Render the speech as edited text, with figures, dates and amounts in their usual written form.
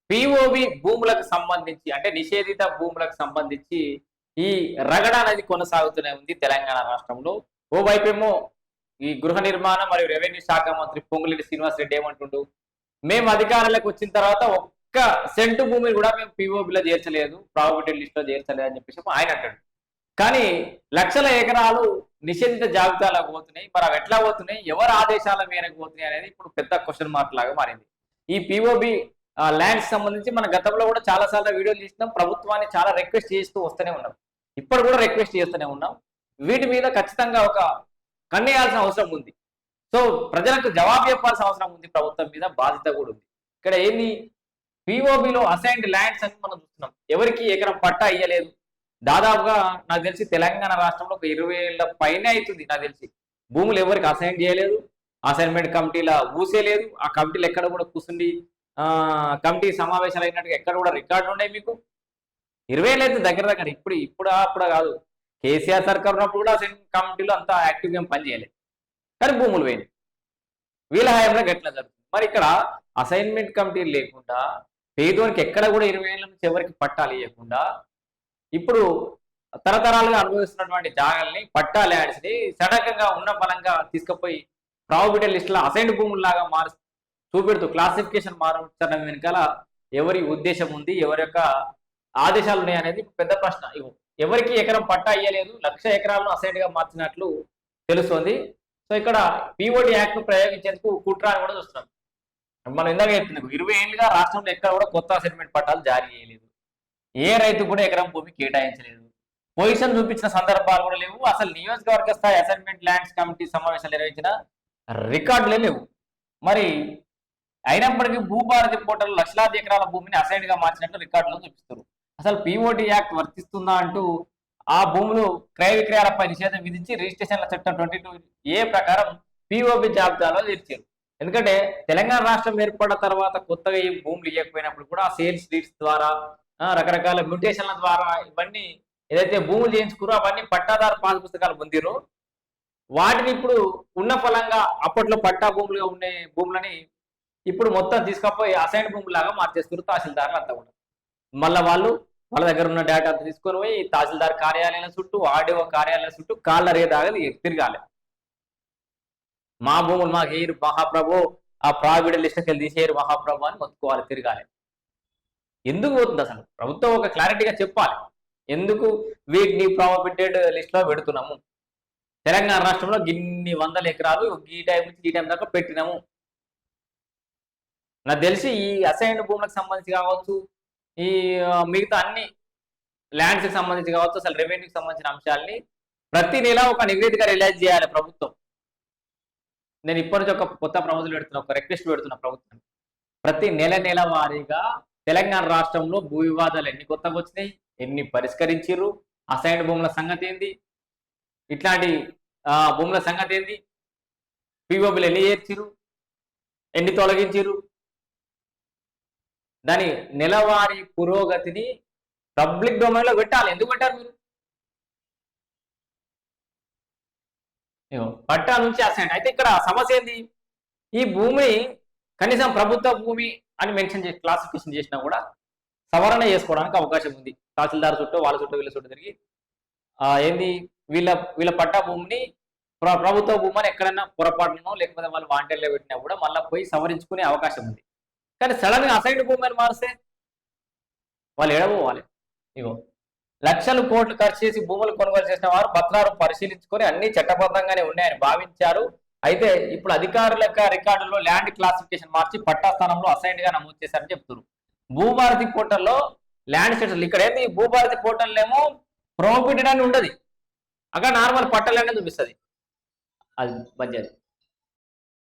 POB భూములకు సంబంధించి అంటే నిషేధిత భూములకు సంబంధించి ఈ రగడ అనేది కొనసాగుతూనే ఉంది తెలంగాణ రాష్ట్రంలో. ఓవైపేమో ఈ గృహ నిర్మాణ మరియు రెవెన్యూ శాఖ మంత్రి పొంగులేటి శ్రీనివాస్ రెడ్డి ఏమంటుండు, మేము అధికారంలోకి వచ్చిన తర్వాత ఒక్క సెంటు భూమిని కూడా మేము పిఓబిలో చేర్చలేదు, ప్రాబిలిటీ లిస్ట్ లో చేర్చలేదు అని చెప్పేసి ఆయన అంటాడు. కానీ లక్షల ఎకరాలు నిషేధిత జాబితాలకు పోతున్నాయి. మరి అవి ఎట్లా పోతున్నాయి, ఎవరి ఆదేశాల మేరకు పోతున్నాయి అనేది ఇప్పుడు పెద్ద క్వశ్చన్ మార్క్ లాగా మారింది. ఈ పిఓబి ల్యాండ్స్ సంబంధించి మన గతంలో కూడా చాలా సార్లు వీడియోలు చేసినాం, ప్రభుత్వాన్ని చాలా రిక్వెస్ట్ చేస్తూ వస్తూనే ఉన్నాం, ఇప్పుడు కూడా రిక్వెస్ట్ చేస్తూనే ఉన్నాం. వీటి మీద ఖచ్చితంగా ఒక కన్నేయాల్సిన అవసరం ఉంది. సో ప్రజలకు జవాబు చెప్పాల్సిన అవసరం ఉంది, ప్రభుత్వం మీద బాధ్యత కూడా ఉంది. ఇక్కడ ఏంది, పిఓబిలో అసైన్డ్ ల్యాండ్స్ అని మనం చూస్తున్నాం, ఎవరికి ఎకరం పట్టా ఇయ్యలేదు. దాదాపుగా నాకు తెలిసి తెలంగాణ రాష్ట్రంలో ఒక 20 ఏళ్ల పైనే అవుతుంది నాకు తెలిసి భూములు ఎవరికి అసైన్ చేయలేదు, అసైన్మెంట్ కమిటీలో ఊసేలేదు. ఆ కమిటీలు ఎక్కడ కూడా కూర్చుండి కమిటీ సమావేశాలు అయినట్టుగా ఎక్కడ కూడా రికార్డులు ఉన్నాయి మీకు. 20 ఏళ్ళు అయితే దగ్గర దగ్గర ఇప్పుడు కాదు, కేసీఆర్ సర్కార్ ఉన్నప్పుడు కూడా అసైన్మెంట్ కమిటీలో అంత యాక్టివ్గా ఏం పని చేయలేదు, కానీ భూములు పోయింది. వీళ్ళ హయాంలో గట్లా జరుగుతుంది. మరి ఇక్కడ అసైన్మెంట్ కమిటీలు లేకుండా పేదోనికి ఎక్కడ కూడా 20 ఏళ్ళ నుంచి ఎవరికి పట్టాలు ఇవ్వకుండా ఇప్పుడు తరతరాలుగా అనుభవిస్తున్నటువంటి జాగాల్ని పట్టా ల్యాండ్స్ ని సడకంగా ఉన్న బలంగా తీసుకుపోయి ప్రాబిలిటీ లిస్ట్ లో అసైన్డ్ భూముల్లాగా చూపెడుతూ క్లాసిఫికేషన్ మార్చడం వెనకాల ఎవరి ఉద్దేశం ఉంది, ఎవరి యొక్క ఆదేశాలు ఉన్నాయి అనేది పెద్ద ప్రశ్న. ఎవరికి ఎకరం పట్టా ఇయ్యలేదు, 1,00,000 ఎకరాలను అసైన్డ్ గా మార్చినట్లు తెలుస్తోంది. సో ఇక్కడ పిఓడి యాక్ట్ ను ప్రయోగించేందుకు కుట్ర అని కూడా చూస్తున్నాం. మనం ఇందాక చెప్తున్నాం, 20 ఏళ్ళుగా రాష్ట్రంలో ఎక్కడ కూడా కొత్త అసైన్మెంట్ పట్టాలు జారీ చేయలేదు, ఏ రైతు కూడా ఎకరం భూమి కేటాయించలేదు, పొజిషన్ చూపించిన సందర్భాలు కూడా లేవు. అసలు నియోజకవర్గ స్థాయి అసైన్మెంట్ ల్యాండ్స్ కమిటీ సమావేశాలు నిర్వహించిన రికార్డులే లేవు. మరి అయినప్పటికీ భూభారతి పోర్టల్ లక్షలాది ఎకరాల భూమిని అసైన్డ్ గా మార్చినట్టు రికార్డులో చూపిస్తారు. అసలు పిఓటి యాక్ట్ వర్తిస్తుందా అంటూ ఆ భూములు క్రయ విక్రయాలపై నిషేధం విధించి రిజిస్ట్రేషన్ల చట్టం 22A ప్రకారం పిఓబి జాబితాలో చేర్చారు. ఎందుకంటే తెలంగాణ రాష్ట్రం ఏర్పడిన తర్వాత కొత్తగా ఈ భూములు ఇవ్వకపోయినప్పుడు కూడా సేల్స్ డీడ్స్ ద్వారా రకరకాల మ్యూటేషన్ల ద్వారా ఇవన్నీ ఏదైతే భూములు చేయించుకురో అవన్నీ పట్టాదారు పాస్ పుస్తకాలు పొందిరో వాటిని ఇప్పుడు ఉన్న ఫలంగా అప్పట్లో పట్టా భూములుగా ఉండే భూములని ఇప్పుడు మొత్తం తీసుకపోయి అసైన్ భూములాగా మార్చేస్తారు తహసీల్దార్లు అంతా కూడా. మళ్ళీ వాళ్ళ దగ్గర ఉన్న డేటా అంతా తీసుకొని పోయి తహసీల్దార్ కార్యాలయాల చుట్టూ ఆర్డీఓ కార్యాలయాల చుట్టూ కాళ్ళ రేదాగది తిరగాలి. మా భూములు మాకు ఏరు మహాప్రభు, ఆ ప్రావిడెంట్ లిస్ట్కి వెళ్ళి తీసేయరు మహాప్రభు అని మొత్తుకోవాలి, తిరగాలి. ఎందుకు పోతుంది అసలు? ప్రభుత్వం ఒక క్లారిటీగా చెప్పాలి, ఎందుకు వీటిని ప్రాబిలిటెడ్ లిస్ట్ లో పెడుతున్నాము, తెలంగాణ రాష్ట్రంలో ఇన్ని 100 ఎకరాలు ఈ టైం నుంచి ఈ టైం దాకా పెట్టినాము. నాకు తెలిసి ఈ అసైన్డ్ భూములకు సంబంధించి కావచ్చు, ఈ మిగతా అన్ని ల్యాండ్స్కి సంబంధించి కావచ్చు, అసలు రెవెన్యూకి సంబంధించిన అంశాలని ప్రతి నెల ఒక నివేదిక రిలీజ్ చేయాలి ప్రభుత్వం. నేను ఇప్పటి నుంచి ఒక కొత్త ప్రపోజల్ పెడుతున్నా, ఒక రిక్వెస్ట్ పెడుతున్నా ప్రభుత్వం, ప్రతి నెల వారీగా తెలంగాణ రాష్ట్రంలో భూ వివాదాలు ఎన్ని కొత్తగా వచ్చినాయి, ఎన్ని పరిష్కరించారు, అసైన్డ్ భూముల సంగతి ఏంది, ఇట్లాంటి భూముల సంగతి ఏంది, పిఓబిలు ఎన్ని చేర్చిరు, ఎన్ని తొలగించారు, దాని నెలవారీ పురోగతిని పబ్లిక్ డొమైన్ లో పెట్టాలి. ఎందుకు పెట్టారు మీరు? పట్టా నుంచి అసైన్ అయితే ఇక్కడ సమస్య ఏంది, ఈ భూమిని కనీసం ప్రభుత్వ భూమి అని మెన్షన్ చేసి క్లాసిఫికేషన్ చేసినా కూడా సవరణ చేసుకోవడానికి అవకాశం ఉంది. తహసీల్దార్ చుట్టూ వాళ్ళ చుట్టూ వీళ్ళ చుట్టూ తిరిగి ఏంది వీళ్ళ పట్టా భూమిని ప్రభుత్వ భూమి అని ఎక్కడైనా పొరపాటునో లేకపోతే వాళ్ళు వాంటెల్లో పెట్టినా కూడా మళ్ళీ పోయి సవరించుకునే అవకాశం ఉంది. కానీ సడన్ గా అసైన్డ్ భూమి అని మారిస్తే వాళ్ళు ఎడబోవాలి. ఇగో లక్షలు కోట్లు ఖర్చు చేసి భూములు కొనుగోలు చేసిన వారు పత్రాలు పరిశీలించుకొని అన్ని చట్టబద్ధంగానే ఉన్నాయని భావించారు. అయితే ఇప్పుడు అధికారుల రికార్డుల్లో ల్యాండ్ క్లాసిఫికేషన్ మార్చి పట్టా స్థానంలో అసైన్డ్ గా నమోదు చేశారని చెప్తున్నారు. భూభారతి పోర్టల్లో ల్యాండ్ స్టేటస్ ఇక్కడ ఏంది, భూభారతి పోర్టల్ ఏమో ప్రొహిబిటెడ్ అని ఉండదు, అక్కడ నార్మల్ పట్టా ల్యాండ్ చూపిస్తుంది. అది మంచిది.